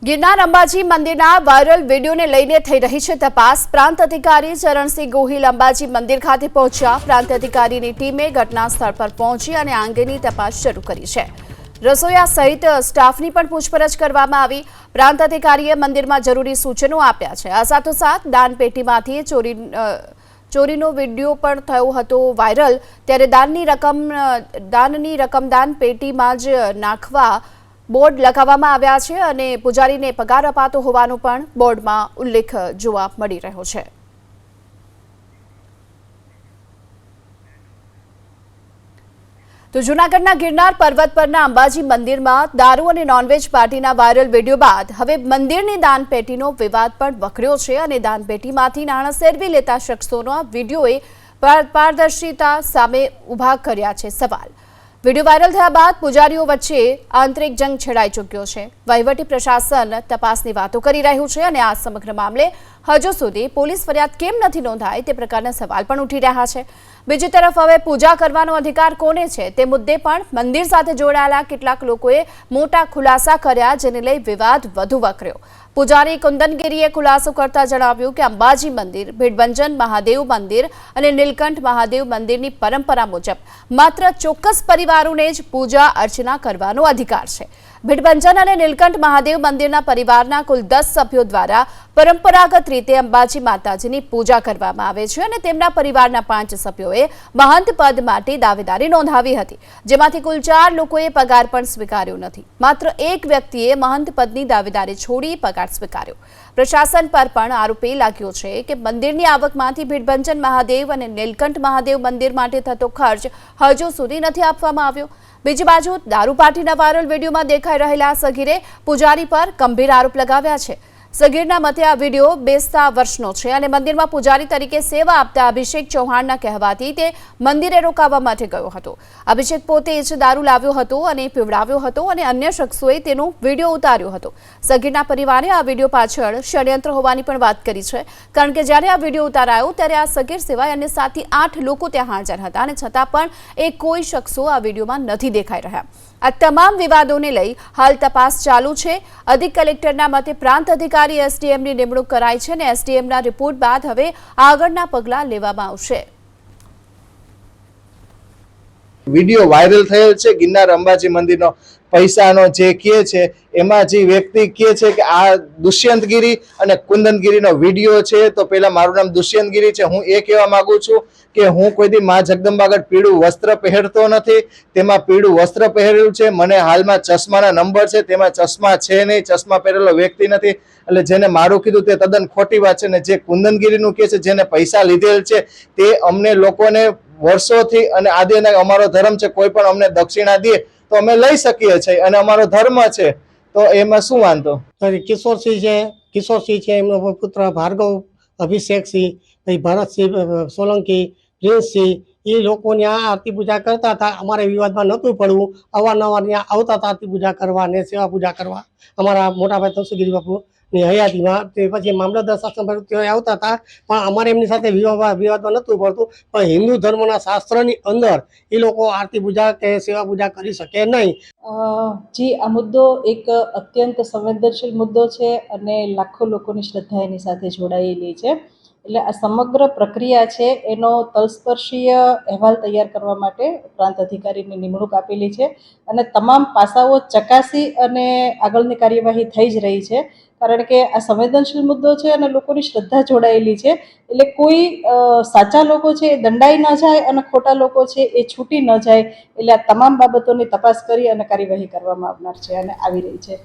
ગિરનાર અંબાજી મંદિરના વાયરલ વિડીયોને લઈને થઈ રહી છે તપાસ। પ્રાંત અધિકારી ચરણસિંહ ગોહિલ અંબાજી મંદિર ખાતે પહોંચ્યા। પ્રાંત અધિકારીની ટીમે ઘટના સ્થળ પર પહોંચી અને આ અંગેની તપાસ શરૂ કરી છે। રસોઈયા સહિત સ્ટાફની પણ પૂછપરછ કરવામાં આવી। પ્રાંત અધિકારીએ મંદિરમાં જરૂરી સૂચનો આપ્યા છે। આ સાથોસાથ દાનપેટીમાંથી ચોરીનો વિડીયો પણ થયો હતો વાયરલ। ત્યારે દાનની રકમ દાનપેટીમાં જ નાખવા બોર્ડ લગાવવામાં આવ્યા છે અને પૂજારીને પગાર અપાતો હોવાનો પણ બોર્ડમાં ઉલ્લેખ જોવા મળી રહ્યો છે। તો જૂનાગઢના ગિરનાર પર્વત પરના અંબાજી મંદિરમાં દારૂ અને નોનવેજ પાર્ટીના વાયરલ વિડીયો બાદ હવે મંદિરની દાનપેટીનો વિવાદ પણ વકર્યો છે અને દાનપેટીમાંથી નાણાં સેરવી લેતા શખ્સોના વિડીયોએ પારદર્શિતા સામે ઊભા કર્યા છે સવાલ। વિડીયો વાયરલ થયા બાદ પૂજારીઓ વચ્ચે આંતરિક જંગ છેડાઈ ચૂક્યો છે। વહીવટી પ્રશાસન તપાસની વાતો કરી રહ્યું છે અને આ સમગ્ર મામલે હજુ સુધી પોલીસ ફરિયાદ કેમ નથી નોંધાઈ તે પ્રકારના સવાલ પણ ઉઠી રહ્યા છે। બીજી તરફ હવે પૂજા કરવાનો અધિકાર કોને છે તે મુદ્દે પણ મંદિર સાથે જોડાયેલા કેટલાક લોકોએ મોટા ખુલાસા કર્યા, જેને લઈ વિવાદ વધુ વકર્યો। પૂજારી કુંદનગીરીએ ખુલાસો કરતા જણાવ્યું કે અંબાજી મંદિર, ભીડભંજન મહાદેવ મંદિર અને નીલકંઠ મહાદેવ મંદિરની પરંપરા મુજબ માત્ર ચોક્કસ પરિવારોને જ પૂજા અર્ચના કરવાનો અધિકાર છે। ભીડભંજન અને નીલકંઠ મહાદેવ મંદિરના પરિવારના કુલ 10 સભ્યો દ્વારા પરંપરાગત રીતે અંબાજી માતાજીની પૂજા કરવામાં આવે છે અને તેમના પરિવારના 5 સભ્યોએ મહંત પદ માટે દાવેદારી નોંધાવી હતી, જેમાંથી કુલ 4 લોકોએ પગાર પણ સ્વીકાર્યો નથી। માત્ર એક વ્યક્તિએ મહંત પદની દાવેદારી છોડી પગાર સ્વીકાર્યો। પ્રશાસન પર પણ આરોપ લાગ્યો છે કે મંદિરની આવકમાંથી ભીડભંજન મહાદેવ અને નીલકંઠ મહાદેવ મંદિર માટે થતો ખર્ચ હજુ સુધી નથી આપવામાં આવ્યો। બીજી બાજુ દારૂ પાર્ટીના વાયરલ વિડીયોમાં દેખાઈ રહેલા સગીરે પૂજારી પર ગંભીર આરોપ લગાવ્યા છે। સગીરના મતે આ વિડીયો બેસતા વર્ષનો છે અને મંદિરમાં પૂજારી તરીકે સેવા આપતા અભિષેક ચૌહાણના કહેવાથી તે મંદિરે રોકાવા માટે ગયો હતો। અભિષેક પોતે જ દારૂ લાવ્યો હતો અને પીવડાવ્યો હતો અને અન્ય શખ્સોએ તેનો વિડીયો ઉતાર્યો હતો। સગીરના પરિવારે આ વિડીયો પાછળ ષડયંત્ર હોવાની પણ વાત કરી છે, કારણ કે જ્યારે આ વિડીયો ઉતારાયો ત્યારે આ સગીર સિવાય અન્ય 7 થી 8 લોકો ત્યાં હાજર હતા અને છતાં પણ કોઈ શખ્સો આ વિડીયોમાં નથી દેખાઈ રહ્યા। આ તમામ વિવાદોને લઈ હાલ તપાસ ચાલુ છે। અધિક કલેક્ટરના મતે પ્રાંત અધિકારી એસડીએમની નિમણૂક કરાઈ છે અને એસડીએમના રિપોર્ટ બાદ હવે આગળના પગલાં લેવામાં આવશે। વિડીયો વાયરલ થયેલ છે ગિરનાર અંબાજી મંદિરનો પૈસાનો જે કહે છે એમાં જે વ્યક્તિ કહે છે કે આ દુષ્યંતગીરી અને કુંદનગીરીનો વિડીયો છે, તો પેલા મારું નામ દુષ્યંતગીરી છે। હું એ કહેવા માંગુ છું કે હું કોઈ દી માં જગદંબા આગળ પીળું વસ્ત્ર પહેરતો નથી, તેમાં પીળું વસ્ત્ર પહેરેલું છે। મને હાલમાં ચશ્માના નંબર છે, તેમાં ચશ્મા છે નહીં, ચશ્મા પહેરેલો વ્યક્તિ નથી। એટલે જેને મારું કીધું તે તદ્દન ખોટી વાત છે ને જે કુંદનગીરીનું કહે છે, જેને પૈસા લીધેલ છે, તે અમને લોકોને વર્ષોથી અને આદિને અમારો ધર્મ છે, કોઈ પણ અમને દક્ષિણા દે તો અમે લઈ શકીએ છીએ અને અમારો ધર્મ છે, તો એમાં શું વાંધો। કિશોરસિંહ છે, એમનો પુત્ર ભાર્ગવ અભિષેકસિંહ, પછી ભરતસિંહ સોલંકી, પ્રિન્સસિંહ, એ લોકો ત્યાં આરતી પૂજા કરતા હતા। અમારે વિવાદમાં નહોતું પડવું, અવારનવાર ત્યાં આવતા હતા આરતી પૂજા કરવા ને સેવા પૂજા કરવા અમારા મોટાભાઈ તલસુગીરી બાપુની હયાતીમાં। તે પછી મામલતદાર શાસન તેઓ આવતા હતા, પણ અમારે એમની સાથે વિવાદમાં નહોતું પડતું। પણ હિન્દુ ધર્મના શાસ્ત્રની અંદર એ લોકો આરતી પૂજા કે સેવા પૂજા કરી શકે નહીં। જી, આ મુદ્દો એક અત્યંત સંવેદનશીલ મુદ્દો છે અને લાખો લોકોની શ્રદ્ધા એની સાથે જોડાયેલી છે। એટલે આ સમગ્ર પ્રક્રિયા છે એનો તલસ્પર્શીય અહેવાલ તૈયાર કરવા માટે પ્રાંત અધિકારીની નિમણૂક આપેલી છે અને તમામ પાસાઓ ચકાસી અને આગળની કાર્યવાહી થઈ જ રહી છે, કારણ કે આ સંવેદનશીલ મુદ્દો છે અને લોકોની શ્રદ્ધા જોડાયેલી છે। એટલે કોઈ સાચા લોકો છે એ દંડાઈ ન જાય અને ખોટા લોકો છે એ છૂટી ન જાય, એટલે આ તમામ બાબતોની તપાસ કરી અને કાર્યવાહી કરવામાં આવનાર છે અને આવી રહી છે।